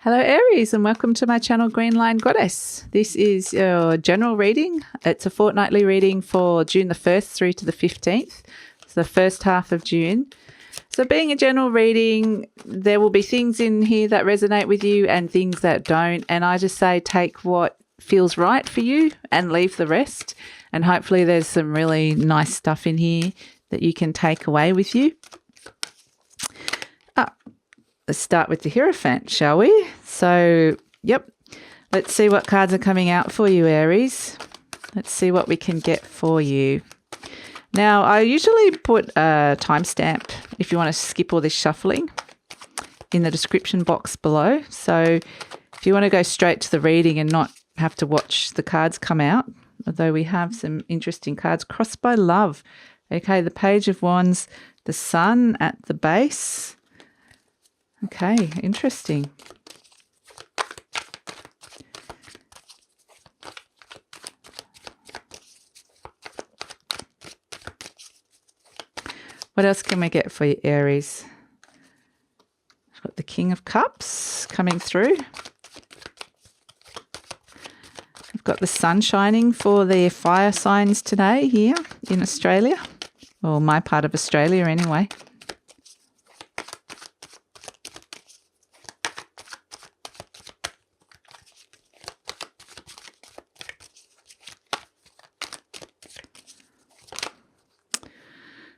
Hello Aries and welcome to my channel GreenLion Goddess. This is your general reading. It's a fortnightly reading for June the 1st through to the 15th. It's the first half of June. So being a general reading, there will be things in here that resonate with you and things that don't. And I just say take what feels right for you and leave the rest. And hopefully there's some really nice stuff in here that you can take away with you. Let's start with the Hierophant, shall we? So, yep, let's see what cards are coming out for you, Aries. Let's see what we can get for you. Now, I usually put a timestamp if you want to skip all this shuffling in the description box below. So, if you want to go straight to the reading and not have to watch the cards come out, although we have some interesting cards. Crossed by Love. Okay, the Page of Wands, the Sun at the base. Okay, interesting. What else can we get for you, Aries? We've got the King of Cups coming through. We've got the sun shining for the fire signs today here in Australia, or my part of Australia anyway.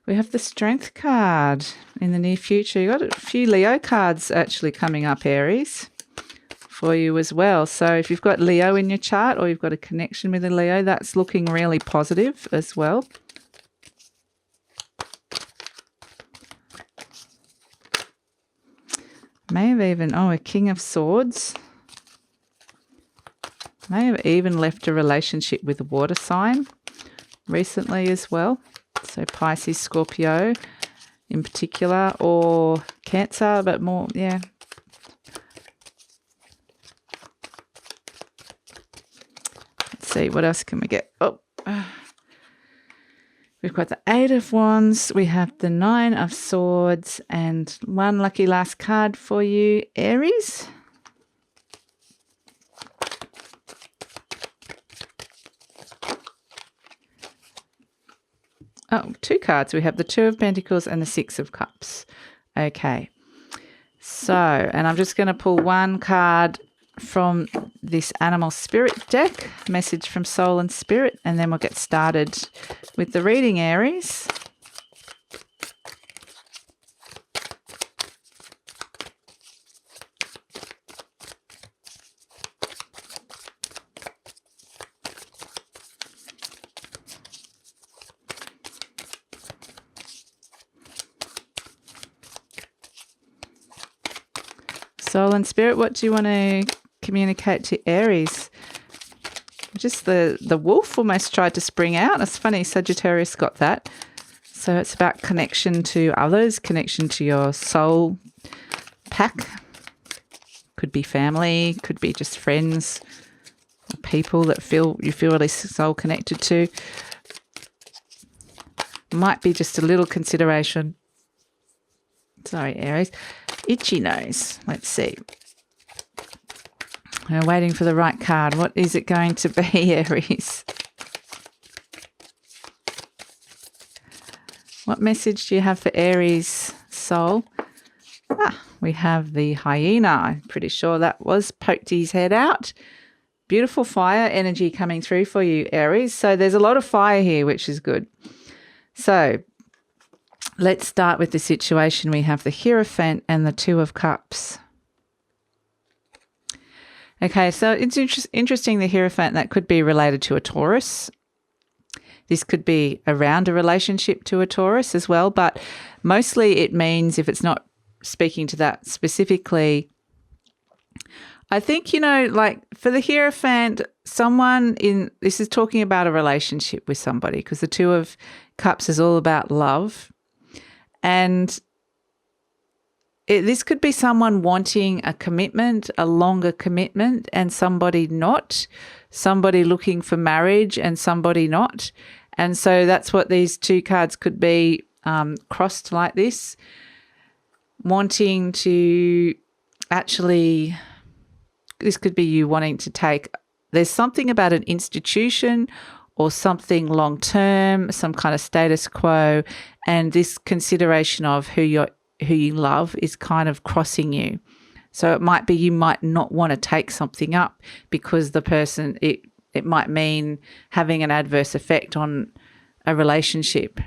We have the Strength card in the near future. You've got a few Leo cards actually coming up, Aries, for you as well. So if you've got Leo in your chart or you've got a connection with a Leo, that's looking really positive as well. May have even, a King of Swords. May have even left a relationship with a water sign recently as well. So Pisces, Scorpio in particular, or Cancer, but more, yeah. Let's see, what else can we get? We've got the Eight of Wands, we have the Nine of Swords, and one lucky last card for you, Aries. Two cards. We have the Two of Pentacles and the Six of Cups. Okay. So, and I'm just going to pull one card from this Animal Spirit deck, Message from Soul and Spirit, and then we'll get started with the reading, Aries. Soul and Spirit, what do you want to communicate to Aries? Just the wolf almost tried to spring out. It's funny, Sagittarius got that. So it's about connection to others, connection to your soul pack. Could be family, could be just friends, or people that you feel really soul connected to. Might be just a little consideration. Sorry, Aries. Itchy nose. Let's see. We're waiting for the right card. What is it going to be, Aries? What message do you have for Aries, soul? We have the hyena. I'm pretty sure that was poked his head out. Beautiful fire energy coming through for you, Aries. So there's a lot of fire here, which is good. So let's start with the situation. We have the Hierophant and the Two of Cups. Okay, so it's interesting, the Hierophant, that could be related to a Taurus. This could be around a relationship to a Taurus as well, but mostly it means, if it's not speaking to that specifically, I think, like for the Hierophant, this is talking about a relationship with somebody, because the Two of Cups is all about love. And this could be someone wanting a commitment, a longer commitment, and somebody not, somebody looking for marriage and somebody not. And so that's what these two cards could be crossed like this, wanting to actually this could be you wanting to take, there's something about an institution or something long term, some kind of status quo, and this consideration of who you love is kind of crossing you. So it might be you might not want to take something up because the person, it might mean having an adverse effect on a relationship.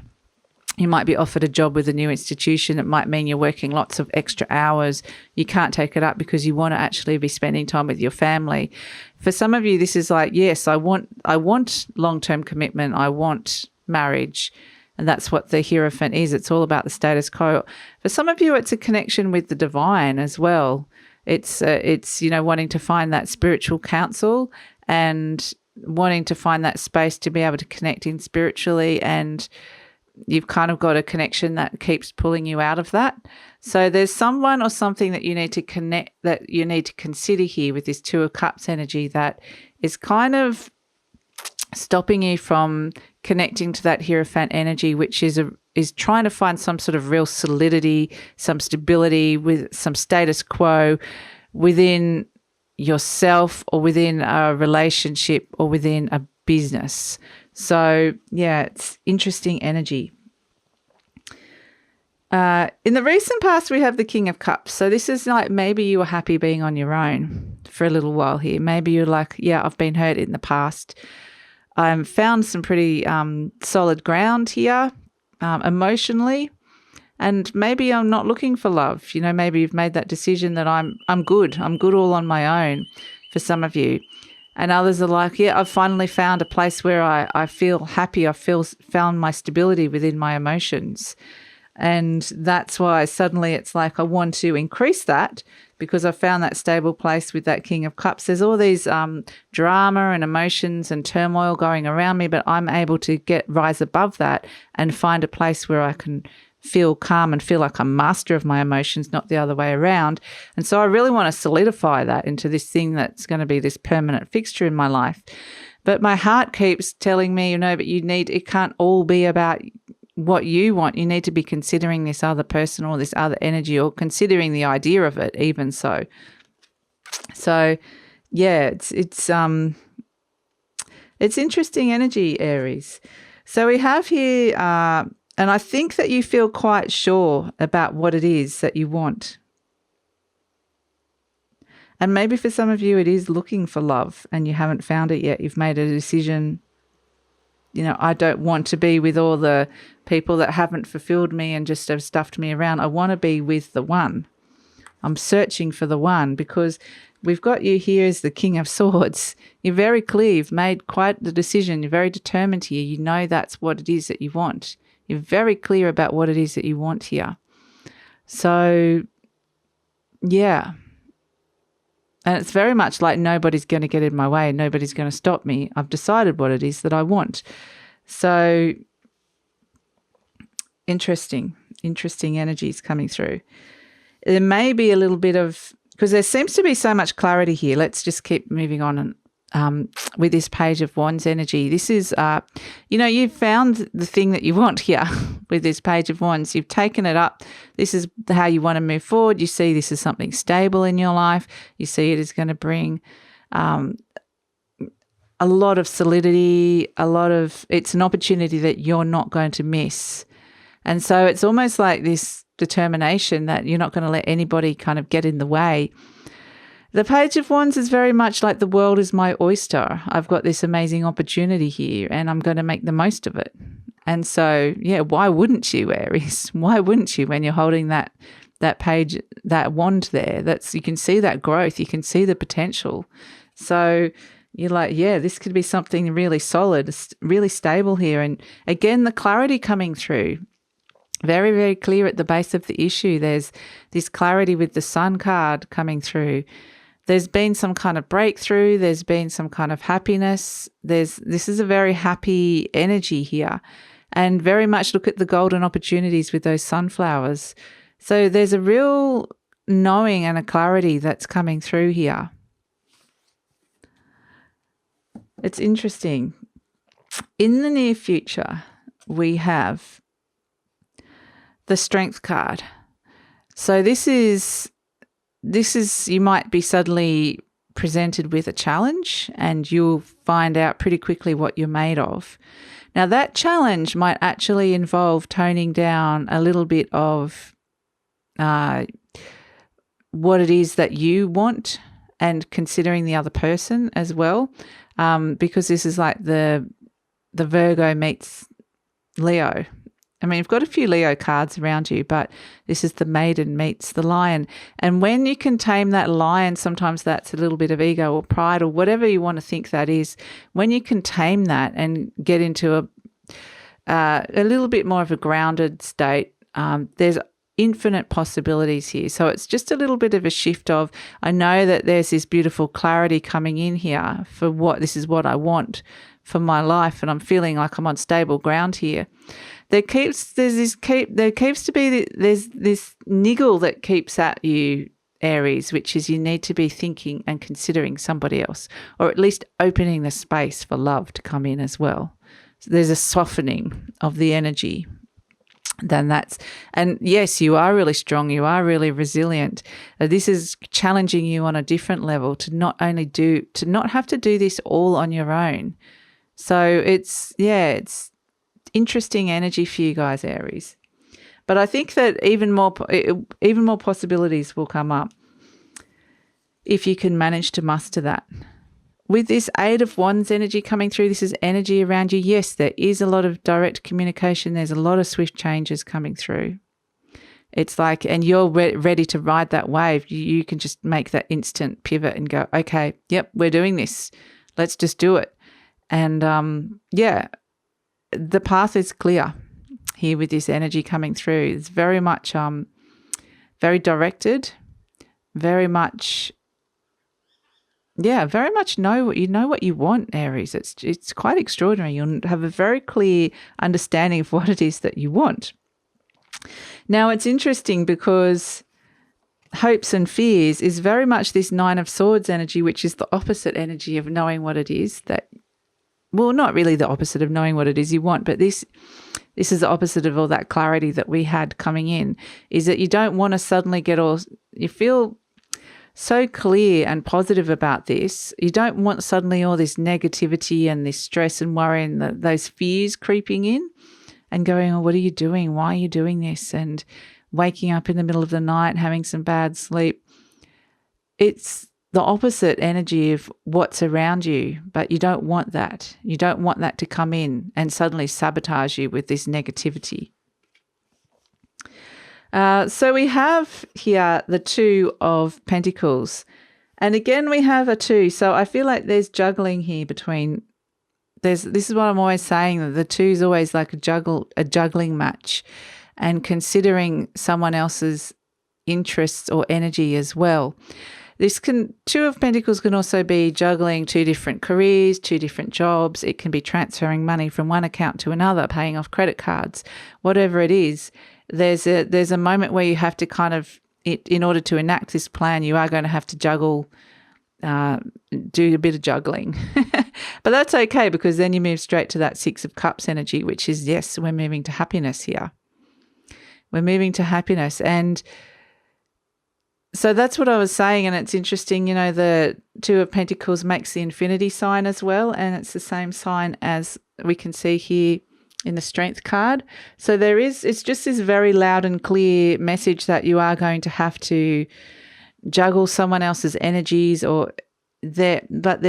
You might be offered a job with a new institution. It might mean you're working lots of extra hours. You can't take it up because you want to actually be spending time with your family. For some of you, this is like, yes, I want long-term commitment. I want marriage. And that's what the Hierophant is. It's all about the status quo. For some of you, it's a connection with the divine as well. It's wanting to find that spiritual counsel and wanting to find that space to be able to connect in spiritually, and you've kind of got a connection that keeps pulling you out of that. So there's someone or something that you need to consider here with this Two of Cups energy that is kind of stopping you from connecting to that Hierophant energy, which is trying to find some sort of real solidity, some stability with some status quo within yourself or within a relationship or within a business. So, yeah, it's interesting energy. In the recent past, we have the King of Cups. So this is like maybe you were happy being on your own for a little while here. Maybe you're like, yeah, I've been hurt in the past. I've found some pretty solid ground here emotionally, and maybe I'm not looking for love. You know, maybe you've made that decision that I'm good. I'm good all on my own for some of you. And others are like, yeah, I've finally found a place where I feel happy. Found my stability within my emotions. And that's why suddenly it's like I want to increase that because I found that stable place with that King of Cups. There's all these drama and emotions and turmoil going around me, but I'm able to rise above that and find a place where I can feel calm and feel like I'm master of my emotions, not the other way around. And so I really want to solidify that into this thing that's going to be this permanent fixture in my life. But my heart keeps telling me, but it can't all be about what you want. You need to be considering this other person or this other energy, or considering the idea of it even so. So yeah, it's interesting energy, Aries. So we have here and I think that you feel quite sure about what it is that you want. And maybe for some of you, it is looking for love and you haven't found it yet. You've made a decision, I don't want to be with all the people that haven't fulfilled me and just have stuffed me around. I want to be with the one. I'm searching for the one, because we've got you here as the King of Swords. You're very clear. You've made quite the decision. You're very determined here. You know that's what it is that you want. You're very clear about what it is that you want here. So, yeah. And it's very much like nobody's going to get in my way. Nobody's going to stop me. I've decided what it is that I want. So, interesting energies coming through. There may be a little bit of, because there seems to be so much clarity here. Let's just keep moving on and with this Page of Wands energy. This is, you've found the thing that you want here with this Page of Wands. You've taken it up. This is how you want to move forward. You see this is something stable in your life. You see it is going to bring a lot of solidity, it's an opportunity that you're not going to miss. And so it's almost like this determination that you're not going to let anybody kind of get in the way. The Page of Wands is very much like the world is my oyster. I've got this amazing opportunity here and I'm going to make the most of it. And so, yeah, why wouldn't you, Aries? Why wouldn't you when you're holding that page, that wand there? You can see that growth. You can see the potential. So you're like, yeah, this could be something really solid, really stable here. And again, the clarity coming through. Very, very clear at the base of the issue. There's this clarity with the Sun card coming through. There's been some kind of breakthrough. There's been some kind of happiness. This is a very happy energy here. And very much look at the golden opportunities with those sunflowers. So there's a real knowing and a clarity that's coming through here. It's interesting. In the near future, we have the Strength card. So this is you might be suddenly presented with a challenge, and you'll find out pretty quickly what you're made of. Now, that challenge might actually involve toning down a little bit of what it is that you want and considering the other person as well, because this is like the Virgo meets Leo. I mean, you've got a few Leo cards around you, but this is the maiden meets the lion. And when you can tame that lion, sometimes that's a little bit of ego or pride or whatever you want to think that is. When you can tame that and get into a little bit more of a grounded state, there's infinite possibilities here. So it's just a little bit of a shift of, I know that there's this beautiful clarity coming in here for this is what I want for my life, and I'm feeling like I'm on stable ground here. There keeps to be this niggle that keeps at you, Aries, which is you need to be thinking and considering somebody else, or at least opening the space for love to come in as well. So there's a softening of the energy. And yes, you are really strong, you are really resilient. This is challenging you on a different level to not have to do this all on your own. So it's interesting energy for you guys, Aries. But I think that even more possibilities will come up if you can manage to muster that. With this Eight of Wands energy coming through, this is energy around you. Yes, there is a lot of direct communication. There's a lot of swift changes coming through. It's like, and you're ready to ride that wave. You can just make that instant pivot and go, okay, yep, we're doing this. Let's just do it. And the path is clear here with this energy coming through. It's very much very directed, very much know what you want, Aries. It's quite extraordinary. You'll have a very clear understanding of what it is that you want. Now, it's interesting because hopes and fears is very much this Nine of Swords energy, which is the opposite energy of knowing what it is that, well, not really the opposite of knowing what it is you want, but this is the opposite of all that clarity that we had coming in, is that you don't want to suddenly you feel so clear and positive about this. You don't want suddenly all this negativity and this stress and worry and those fears creeping in and going, oh, what are you doing? Why are you doing this? And waking up in the middle of the night, having some bad sleep. It's the opposite energy of what's around you, but you don't want that. You don't want that to come in and suddenly sabotage you with this negativity. So we have here the Two of Pentacles. And again, we have a two. So I feel like there's juggling here between, this is what I'm always saying, that the two is always like a juggling match, and considering someone else's interests or energy as well. Two of Pentacles can also be juggling two different careers, two different jobs. It can be transferring money from one account to another, paying off credit cards, whatever it is. There's a moment where you have to kind of, in order to enact this plan, you are going to have to juggle, do a bit of juggling. But that's okay, because then you move straight to that Six of Cups energy, which is, yes, we're moving to happiness here. We're moving to happiness. And so that's what I was saying. And it's interesting, the Two of Pentacles makes the infinity sign as well. And it's the same sign as we can see here in the Strength card. So it's just this very loud and clear message that you are going to have to juggle someone else's energies but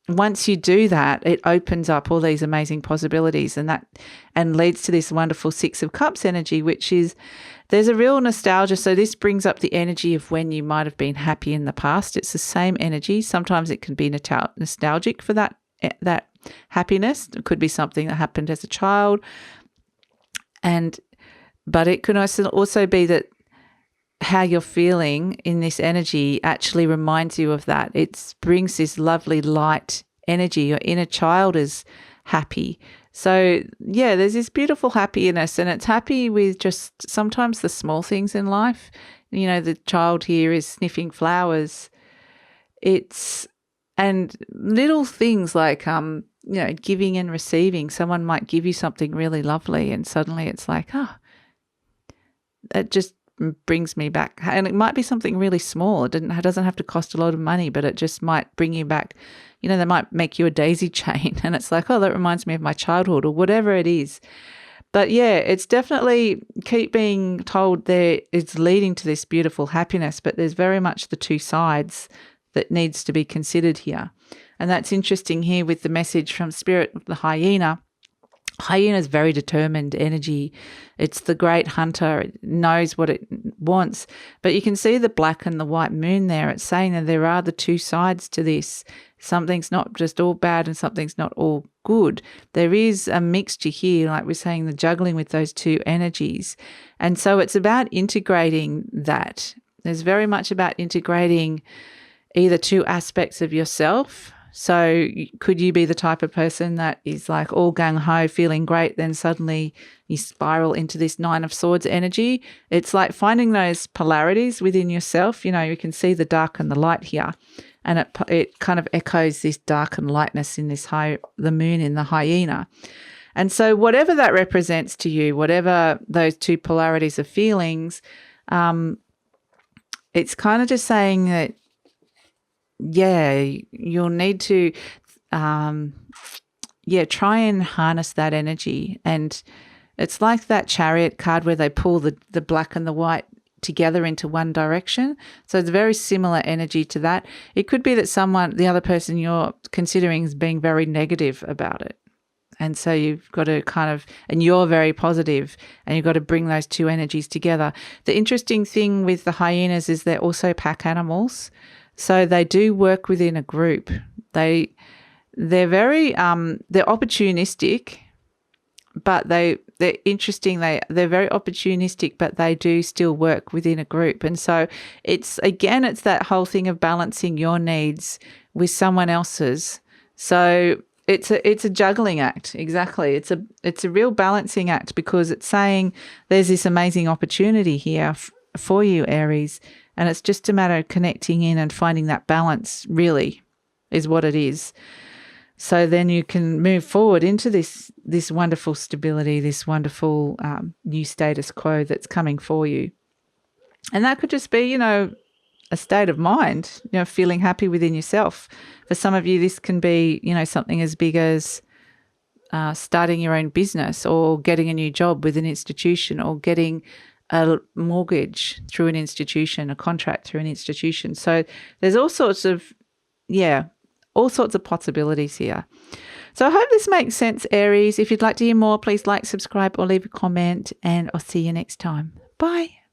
once you do that, it opens up all these amazing possibilities, and leads to this wonderful Six of Cups energy, which is, there's a real nostalgia. So this brings up the energy of when you might have been happy in the past. It's the same energy. Sometimes it can be nostalgic for that happiness. It could be something that happened as a child, but it can also be that how you're feeling in this energy actually reminds you of that. It brings this lovely light energy. Your inner child is happy. So yeah, there's this beautiful happiness, and it's happy with just sometimes the small things in life. The child here is sniffing flowers. And little things like, giving and receiving. Someone might give you something really lovely, and suddenly it's like, it just brings me back. And it might be something really small. It doesn't have to cost a lot of money, but it just might bring you back. You know, they might make you a daisy chain and it's like, oh, that reminds me of my childhood or whatever it is. But yeah, it's definitely keep being told there it's leading to this beautiful happiness, but there's very much the two sides that needs to be considered here. And that's interesting here with the message from Spirit of the hyena. Hyena is very determined energy. It's the great hunter. It knows what it wants. But you can see the black and the white moon there. It's saying that there are the two sides to this. Something's not just all bad and something's not all good. There is a mixture here, like we're saying, the juggling with those two energies. And so it's about integrating that. There's very much about integrating either two aspects of yourself. So could you be the type of person that is like all gung-ho, feeling great, then suddenly you spiral into this Nine of Swords energy? It's like finding those polarities within yourself. You know, you can see the dark and the light here, and it kind of echoes this dark and lightness in this the moon in the hyena. And so whatever that represents to you, whatever those two polarities of feelings, it's kind of just saying that, yeah, you'll need to, try and harness that energy. And it's like that Chariot card where they pull the black and the white together into one direction. So it's very similar energy to that. It could be that the other person you're considering is being very negative about it. And so you've got to and you're very positive, and you've got to bring those two energies together. The interesting thing with the hyenas is they're also pack animals. So they do work within a group. They're very they're opportunistic, but they're interesting. They're very opportunistic, but they do still work within a group. And so it's that whole thing of balancing your needs with someone else's. So it's a juggling act. Exactly. It's a real balancing act, because it's saying there's this amazing opportunity here for you, Aries. And it's just a matter of connecting in and finding that balance, really, is what it is. So then you can move forward into this wonderful stability, this wonderful new status quo that's coming for you. And that could just be, you know, a state of mind, you know, feeling happy within yourself. For some of you, this can be, you know, something as big as starting your own business, or getting a new job with an institution, or getting a mortgage through an institution, a contract through an institution. So there's all sorts of possibilities here. So I hope this makes sense, Aries. If you'd like to hear more, please like, subscribe, or leave a comment, and I'll see you next time. Bye.